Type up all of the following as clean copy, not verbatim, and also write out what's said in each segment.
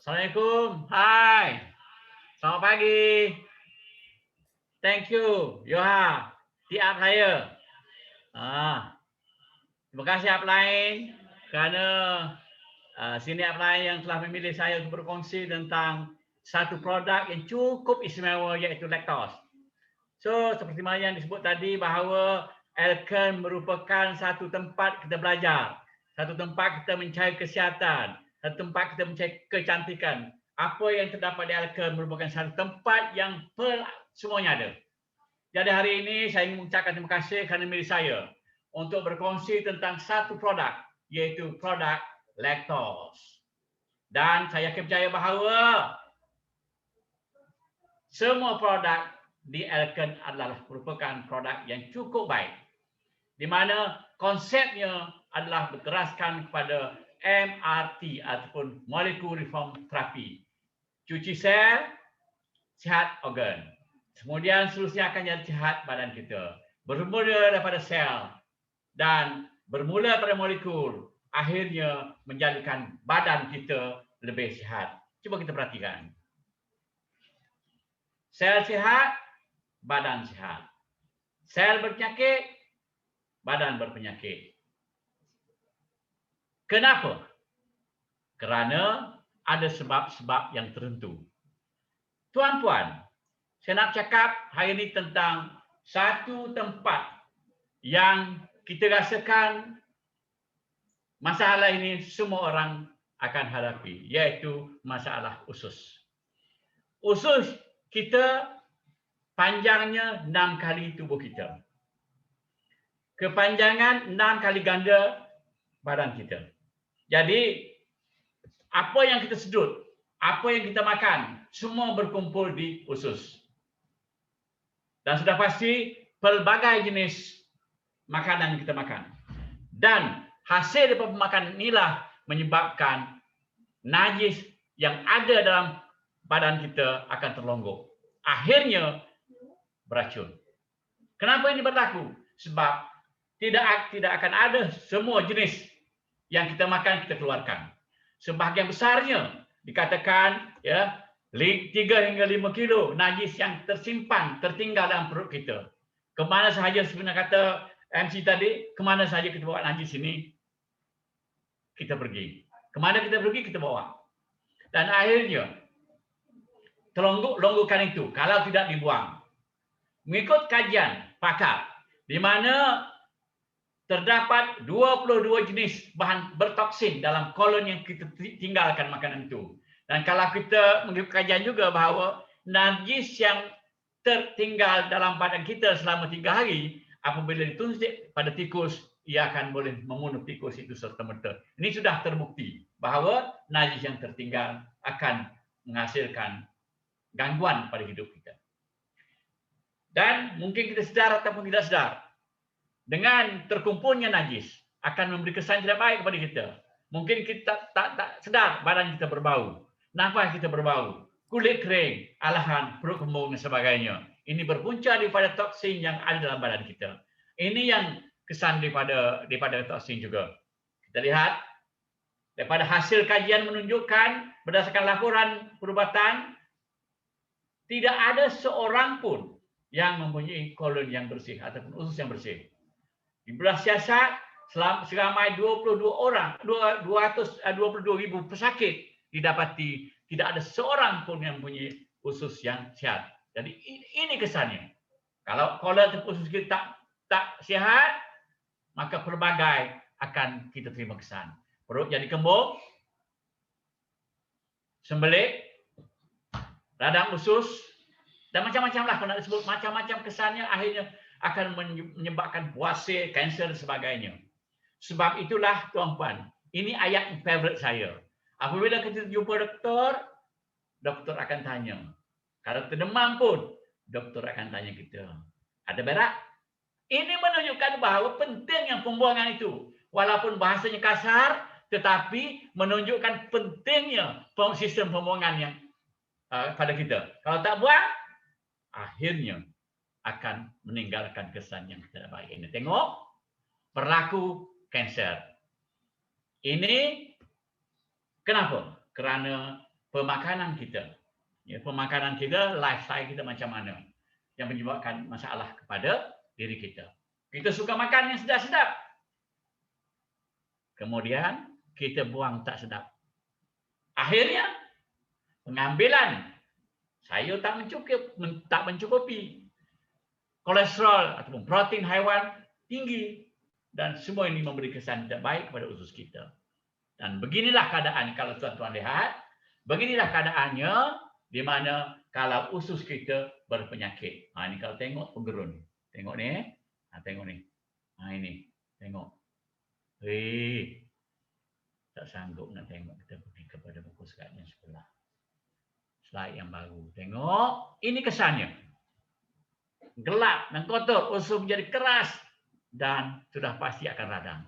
Assalamualaikum. Hai. Selamat pagi. Thank you, Yoha. Tiap saya. Terima kasih upline kerana sini upline yang telah memilih saya untuk berkongsi tentang satu produk yang cukup istimewa iaitu lactose. So, seperti mana yang disebut tadi bahawa Elkern merupakan satu tempat kita belajar, satu tempat kita mencari kesihatan, satu tempat kita mencari kecantikan. Apa yang terdapat di Elkern merupakan satu tempat yang semuanya ada. Jadi hari ini saya ingin mengucapkan terima kasih kerana memilih saya untuk berkongsi tentang satu produk, iaitu produk lactose. Dan saya yakin percaya bahawa semua produk di Elkern adalah merupakan produk yang cukup baik, di mana konsepnya adalah berteraskan kepada MRT ataupun Molecular Reform Therapy. Cuci sel, sihat organ. Kemudian seterusnya akan jadi sihat badan kita. Bermula daripada sel dan bermula pada molekul, akhirnya menjadikan badan kita lebih sihat. Cuba kita perhatikan. Sel sihat, badan sihat. Sel berpenyakit, badan berpenyakit. Kenapa? Kerana ada sebab-sebab yang tertentu. Tuan-puan, saya nak cakap hari ini tentang satu tempat yang kita rasakan masalah ini semua orang akan hadapi, iaitu masalah usus. Usus kita panjangnya 6 kali tubuh kita. Kepanjangan 6 kali ganda badan kita. Jadi, apa yang kita sedut, apa yang kita makan, semua berkumpul di usus. Dan sudah pasti pelbagai jenis makanan yang kita makan. Dan hasil daripada makanan inilah menyebabkan najis yang ada dalam badan kita akan terlonggok. Akhirnya beracun. Kenapa ini berlaku? Sebab tidak akan ada semua jenis yang kita makan kita keluarkan. Sebahagian besarnya dikatakan 3 hingga 5 kilo najis yang tertinggal dalam perut kita. Kemana sahaja sebenarnya kata MC tadi, kemana sahaja kita bawa najis ini, kita pergi. Kemana kita pergi, kita bawa. Dan akhirnya terlonggokkan itu kalau tidak dibuang. Mengikut kajian pakar, di mana terdapat 22 jenis bahan bertoksin dalam kolon yang kita tinggalkan makanan itu. Dan kalau kita mengikut kajian juga bahawa najis yang tertinggal dalam badan kita selama 3 hari, apabila ditunjuk pada tikus, ia akan boleh membunuh tikus itu serta-merta. Ini sudah terbukti bahawa najis yang tertinggal akan menghasilkan gangguan pada hidup kita. Dan mungkin kita sedar ataupun tidak sedar, dengan terkumpulnya najis akan memberi kesan tidak baik kepada kita. Mungkin kita tak sedar badan kita berbau, nafas kita berbau, kulit kering, alahan, perut kembung dan sebagainya. Ini berpunca daripada toksin yang ada dalam badan kita. Ini yang kesan daripada toksin juga. Kita lihat daripada hasil kajian menunjukkan berdasarkan laporan perubatan, tidak ada seorang pun yang mempunyai kolon yang bersih ataupun usus yang bersih. Di belah siasat, seramai 222,000 pesakit didapati tidak ada seorang pun yang mempunyai usus yang sihat. Jadi ini kesannya. Kalau kolon usus kita tak sihat, maka pelbagai akan kita terima kesan. Perut jadi kembung, sembelit, radang usus, dan macam-macam lah. Kalau nak disebut macam-macam kesannya, akhirnya akan menyebabkan puasir, kanser dan sebagainya. Sebab itulah tuan-puan, ini ayat favourite saya. Apabila kita jumpa doktor, doktor akan tanya. Kalau terdemam pun, doktor akan tanya kita, ada berak? Ini menunjukkan bahawa pentingnya pembuangan itu. Walaupun bahasanya kasar, tetapi menunjukkan pentingnya sistem pembuangan yang pada kita. Kalau tak buang, akhirnya akan meninggalkan kesan yang tidak baik. Ini tengok, berlaku kanser. Ini kenapa? Kerana pemakanan kita. Ya, pemakanan kita, lifestyle kita macam mana yang menyebabkan masalah kepada diri kita. Kita suka makan yang sedap-sedap. Kemudian kita buang tak sedap. Akhirnya pengambilan sayur tak mencukupi. Kolesterol ataupun protein haiwan tinggi, dan semua ini memberi kesan tidak baik kepada usus kita. Dan beginilah keadaan kalau tuan-tuan lihat, beginilah keadaannya di mana kalau usus kita berpenyakit. Ini kalau tengok penggerun. Tengok ni. Tengok ni. Ini. Tengok. Tak sanggup nak tengok. Kita pergi kepada buku sekat yang sebelah. Slide yang baru. Tengok. Ini kesannya. Gelap dan kotor. Usus menjadi keras. Dan sudah pasti akan radang.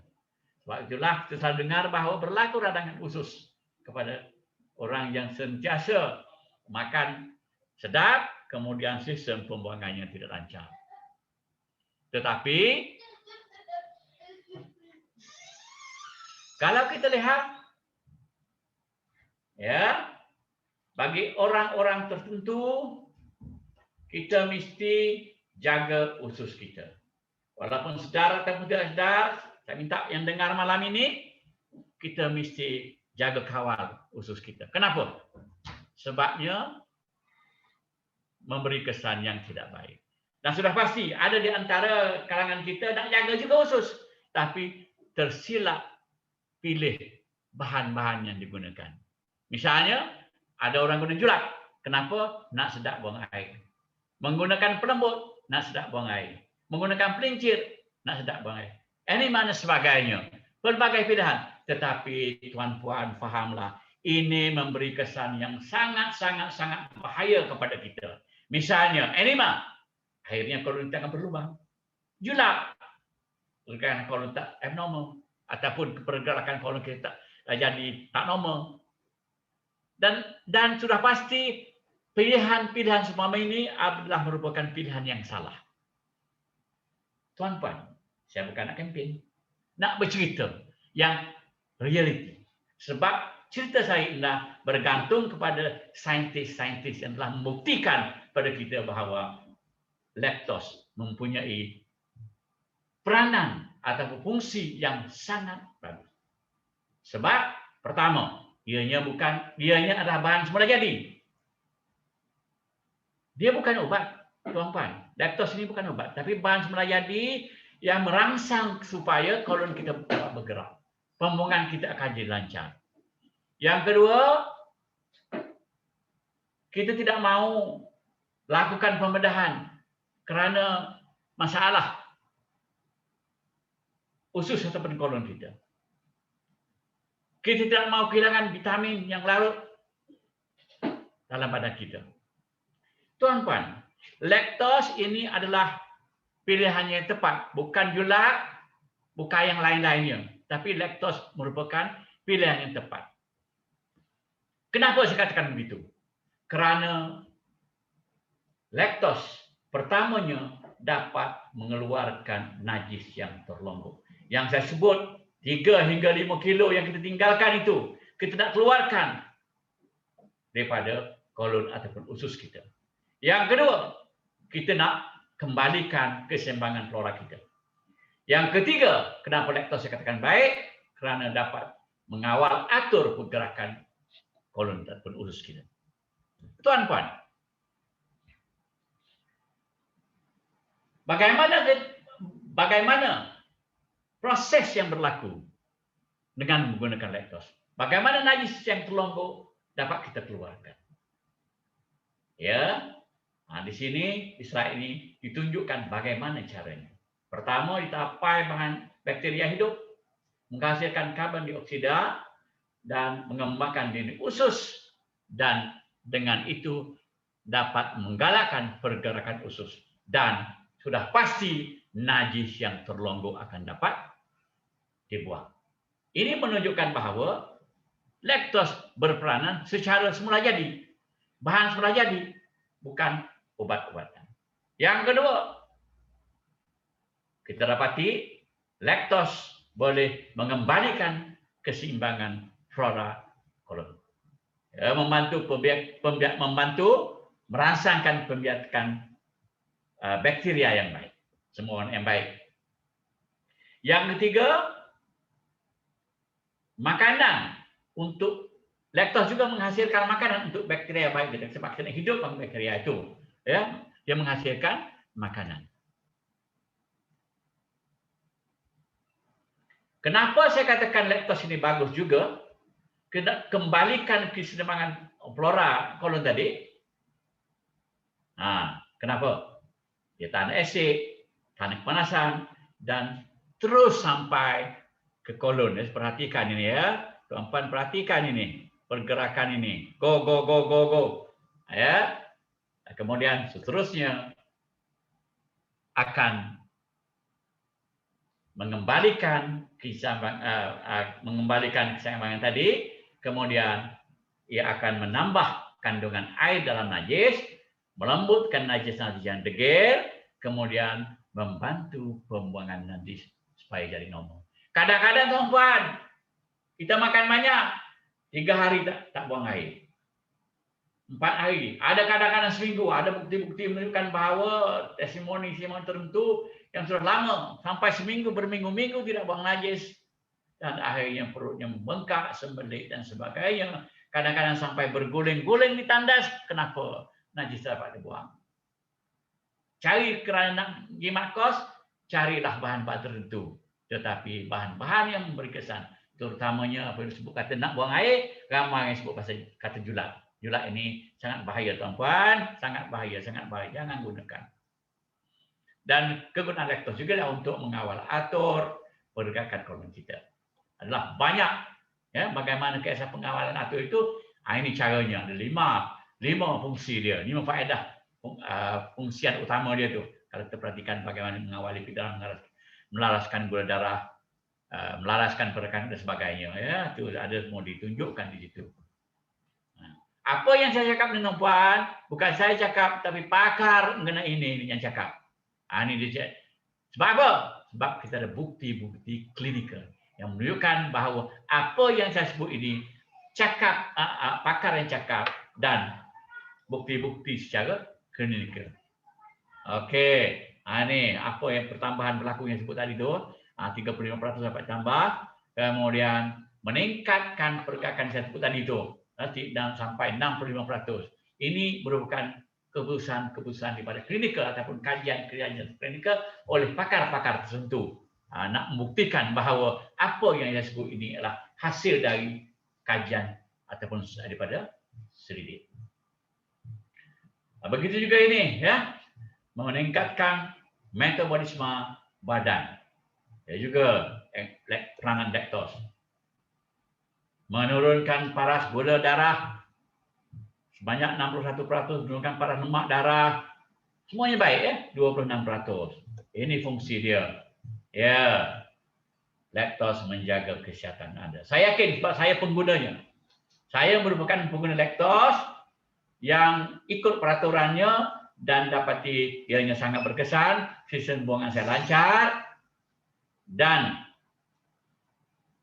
Sebab itulah kita selalu dengar bahawa berlaku radangan usus kepada orang yang sentiasa makan sedap, kemudian sistem pembuangannya tidak lancar. Tetapi kalau kita lihat, ya, bagi orang-orang tertentu, kita mesti jaga usus kita. Walaupun sedar atau tidak sedar, saya minta yang dengar malam ini, kita mesti jaga kawal usus kita. Kenapa? Sebabnya memberi kesan yang tidak baik. Dan sudah pasti ada di antara kalangan kita nak jaga juga usus, tapi tersilap pilih bahan-bahan yang digunakan. Misalnya, ada orang guna julak. Kenapa? Nak sedap buang air. Menggunakan pelembut, nak sedap buang air. Menggunakan pelincir, nak sedap buang air. Ini mana sebagainya. Pelbagai pilihan. Tetapi tuan-puan fahamlah, ini memberi kesan yang sangat-sangat bahaya kepada kita. Misalnya, enema. Akhirnya kolon kita akan berlubang. Julak. Kolon tak abnormal. Ataupun pergerakan kolon kita jadi tak normal. Dan sudah pasti pilihan-pilihan semua ini adalah merupakan pilihan yang salah. Tuan-puan, saya bukan nak kempen. Nak bercerita yang realiti. Sebab cerita saya adalah bergantung kepada saintis-saintis yang telah membuktikan pada kita bahawa laktos mempunyai peranan atau fungsi yang sangat bagus. Sebab pertama, ianya adalah bahan semula jadi. Dia bukan obat, tuan-tuan. Laktos ini bukan obat, tapi bahan semula jadi yang merangsang supaya kolon kita dapat bergerak. Pembuangan kita akan jadi lancar. Yang kedua, kita tidak mahu lakukan pembedahan kerana masalah usus ataupun kolon kita. Kita tidak mahu kehilangan vitamin yang larut dalam badan kita. Tuan-tuan, laktos ini adalah pilihan yang tepat. Bukan julak, bukan yang lain-lainnya. Tapi laktos merupakan pilihan yang tepat. Kenapa saya katakan begitu? Kerana laktos pertamanya dapat mengeluarkan najis yang terlombok. Yang saya sebut 3 hingga 5 kilo yang kita tinggalkan itu, kita nak keluarkan daripada kolon ataupun usus kita. Yang kedua, kita nak kembalikan keseimbangan flora kita. Yang ketiga, kenapa laktos saya katakan baik? Kerana dapat mengawal atur pergerakan kolon ataupun usus kita. Tuan-puan, bagaimana proses yang berlaku dengan menggunakan laktos? Bagaimana najis yang terlombok dapat kita keluarkan? Ya, di sini, di slide ini ditunjukkan bagaimana caranya. Pertama, ditapai bahan bakteria hidup, menghasilkan karbon dioksida dan mengembangkan DNA usus, dan dengan itu dapat menggalakkan pergerakan usus, dan sudah pasti najis yang terlonggok akan dapat dibuang. Ini menunjukkan bahawa laktos berperanan secara semula jadi, bahan semula jadi, bukan obat-obatan. Yang kedua, kita dapati laktos boleh mengembalikan keseimbangan flora kolon. membantu merangsangkan pembiakan bakteria yang baik, semua yang baik. Yang ketiga, makanan untuk laktos juga menghasilkan makanan untuk bakteria yang baik, sebab kena hidup bakteria itu, ya, dia menghasilkan makanan. Kenapa saya katakan laktos ini bagus juga? Kembalikan keseimbangan flora kolon tadi. Kenapa? Dia tahan asid, tahan kepanasan, dan terus sampai ke kolon. Perhatikan ini ya, tuan-tuan perhatikan ini pergerakan ini. Go go go go go. Ya. Kemudian seterusnya akan mengembalikan keseimbangan tadi. Kemudian ia akan menambah kandungan air dalam najis, melembutkan najis-najis yang degil, kemudian membantu pembuangan najis supaya jadi normal. Kadang-kadang tuan-tuan, kita makan banyak, 3 hari tak buang air. 4 hari, ada kadang-kadang seminggu, ada bukti-bukti menunjukkan bahawa testimoni tertentu yang sudah lama, sampai seminggu, berminggu-minggu tidak buang najis, dan akhirnya perutnya membengkak, sembelit dan sebagainya. Kadang-kadang sampai berguling-guling di tandas. Kenapa? Najis dapat dibuang. Cari kerana jimat kos, carilah bahan-bahan tertentu. Tetapi bahan-bahan yang memberi kesan, terutamanya apa yang disebut kata nak buang air, ramai yang sebut pasal kata julat. Julat ini sangat bahaya tuan-tuan, sangat bahaya, jangan gunakan. Dan kegunaan laktos juga untuk mengawal atur pergerakan kolon kita. Adalah banyak, ya, bagaimana kisah pengawalan atur itu. Ini caranya, ada 5 fungsi dia, 5 faedah fungsian utama dia tu. Kalau kita perhatikan bagaimana mengawali kita melaraskan gula darah, melaraskan pergerakan dan sebagainya, ya, itu ada semua ditunjukkan di situ. Apa yang saya cakap dengan puan, bukan saya cakap, tapi pakar mengenai ini yang cakap. Ini dia. Sebab apa? Sebab kita ada bukti-bukti klinikal yang menunjukkan bahawa apa yang saya sebut ini cakap, pakar yang cakap, dan bukti-bukti secara klinikal. Okey, ini apa yang pertambahan berlaku yang sebut tadi tu, 35% dapat tambah, kemudian meningkatkan pergerakan saya sebut tadi tu, dan sampai 65%. Ini merupakan keputusan daripada klinikal ataupun kajian klinikal oleh pakar-pakar tertentu. Nak membuktikan bahawa apa yang saya sebut ini adalah hasil dari kajian ataupun daripada selidik. Begitu juga ini, ya, meningkatkan metabolisme badan. Ya juga peranan laktos. Menurunkan paras gula darah sebanyak 61%, menurunkan paras lemak darah. Semuanya baik, ya, 26%. Ini fungsi dia. Ya, laktos menjaga kesihatan Anda. Saya yakin sebab saya penggunanya. Saya merupakan pengguna laktos yang ikut peraturannya dan dapati ianya sangat berkesan, sistem buangan saya lancar, dan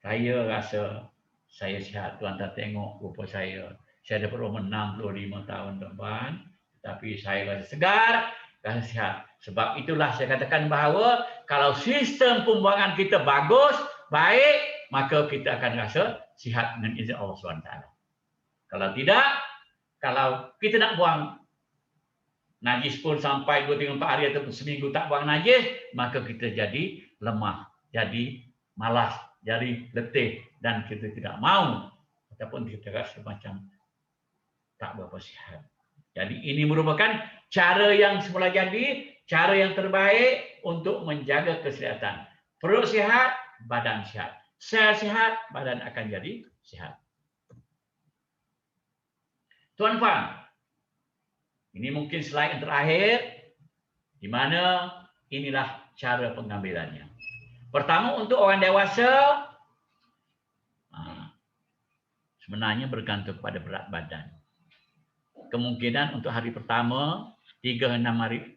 saya rasa saya sihat. Tuan-tuan tengok rupa saya. Saya dah berumur 65 tahun, tuan-tuan. Tapi saya rasa segar, rasa sihat. Sebab itulah saya katakan bahawa kalau sistem pembuangan kita bagus, baik, maka kita akan rasa sihat dengan izin Allah SWT. Kalau tidak, kalau kita nak buang najis pun sampai 2-3-4 hari ataupun seminggu tak buang najis, maka kita jadi lemah, jadi malas, jadi letih, dan kita tidak mau ataupun kita rasa macam tak berapa sihat. Jadi ini merupakan cara yang semula jadi, cara yang terbaik untuk menjaga kesihatan. Perut sihat, badan sihat. Sel sihat, badan akan jadi sihat. Tuan-tuan, ini mungkin slide yang terakhir, di mana inilah cara pengambilannya. Pertama, untuk orang dewasa, sebenarnya bergantung pada berat badan. Kemungkinan untuk hari pertama, 3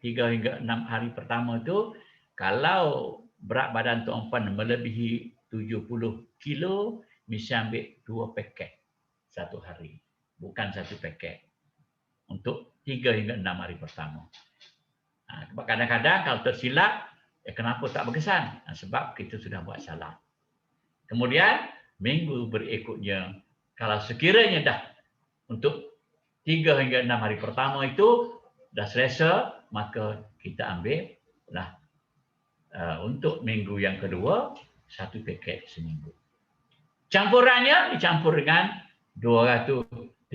hingga 6 hari pertama itu, kalau berat badan tuan-tuan melebihi 70 kilo, bisa ambil 2 paket satu hari. bukan satu paket untuk 3 hingga 6 hari pertama. Kadang-kadang kalau tersilap, kenapa tak berkesan? Sebab kita sudah buat salah. Kemudian minggu berikutnya, kalau sekiranya dah untuk 3 hingga 6 hari pertama itu dah selesa, maka kita ambil lah untuk minggu yang kedua 1 paket seminggu. Campurannya dicampur dengan 250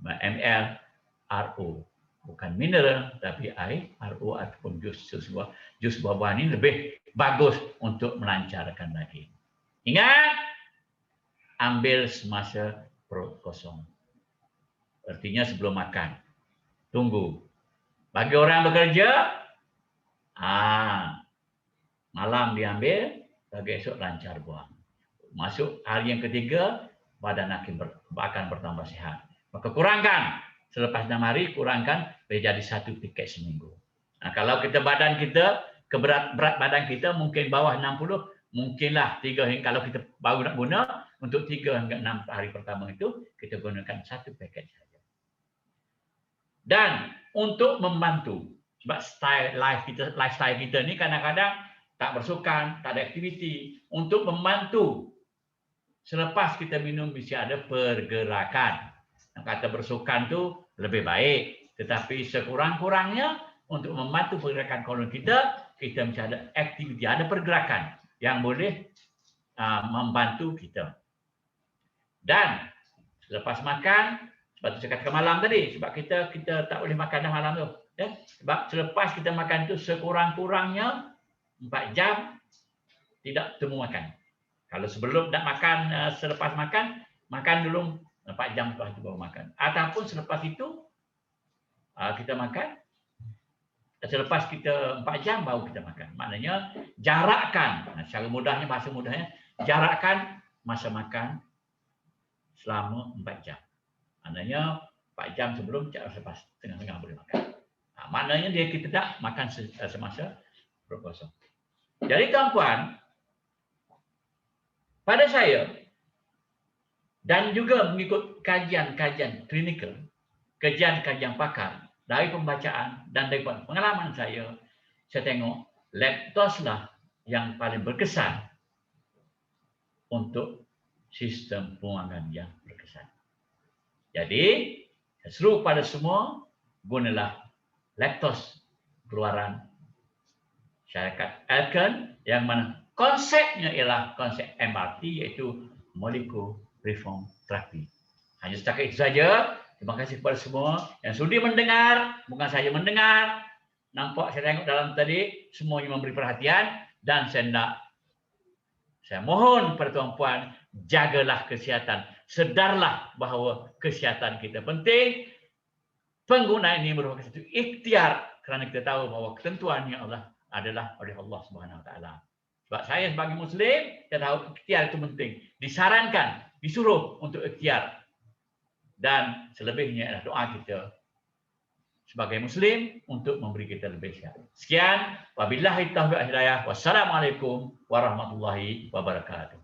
ml RO, bukan mineral tapi air RO ataupun jus buah-buahan ini lebih bagus untuk melancarkan daging. Ingat, ambil semasa perut kosong. Artinya sebelum makan. Tunggu. Bagi orang bekerja, malam diambil, bagi esok lancar buang. Masuk hari yang ketiga, badan akan bertambah sehat. Maka kurangkan. Selepas 6 hari, kurangkan menjadi 1 paket seminggu. Kalau berat badan kita mungkin bawah 60, mungkinlah 3 hingga, kalau kita baru nak guna, untuk 3 hingga 6 hari pertama itu, kita gunakan 1 paket saja. Dan untuk membantu, sebab lifestyle kita ni kadang-kadang tak bersukan, tak ada aktiviti. Untuk membantu, selepas kita minum mesti ada pergerakan. Kata bersukan tu lebih baik, tetapi sekurang-kurangnya untuk membantu pergerakan kolon kita mesti ada aktiviti, ada pergerakan yang boleh membantu kita. Dan selepas makan, sebab tu saya katakan malam tadi, sebab kita tak boleh makan dah malam tu. Ya? Sebab selepas kita makan tu sekurang-kurangnya 4 jam tidak temu makan. Kalau sebelum nak makan, selepas makan dulu 4 jam lepas itu baru makan. Ataupun selepas itu kita makan, selepas kita 4 jam baru kita makan. Maknanya jarakkan, secara mudahnya, bahasa mudahnya, jarakkan masa makan selama 4 jam. Maknanya 4 jam sebelum, selepas tengah-tengah boleh makan. Maknanya kita tak makan semasa perut kosong. Jadi tuan-puan, pada saya dan juga mengikut kajian-kajian klinikal, kajian-kajian pakar, dari pembacaan dan dari pengalaman saya tengok laktos lah yang paling berkesan untuk sistem pembuangan yang berkesan. Jadi, seru pada semua, gunalah laktos keluaran syarikat Elken, yang mana konsepnya ialah konsep MRT, iaitu Molecular Reform Therapy. Hanya setakat itu saja. Terima kasih kepada semua yang sudi mendengar. Bukan saja mendengar, nampak saya tengok dalam tadi semuanya memberi perhatian, dan saya mohon kepada tuan-puan, jagalah kesihatan. Sedarlah bahawa kesihatan kita penting. Penggunaan ini merupakan satu ikhtiar, kerana kita tahu bahawa ketentuannya Allah adalah oleh Allah Subhanahu Wa Taala. Sebab saya sebagai Muslim, saya tahu ikhtiar itu penting. Disarankan, disuruh untuk ikhtiar. Dan selebihnya adalah doa kita sebagai Muslim untuk memberi kita lebih sehat. Sekian, wabillahi taufiq wal hidayah. Wassalamualaikum warahmatullahi wabarakatuh.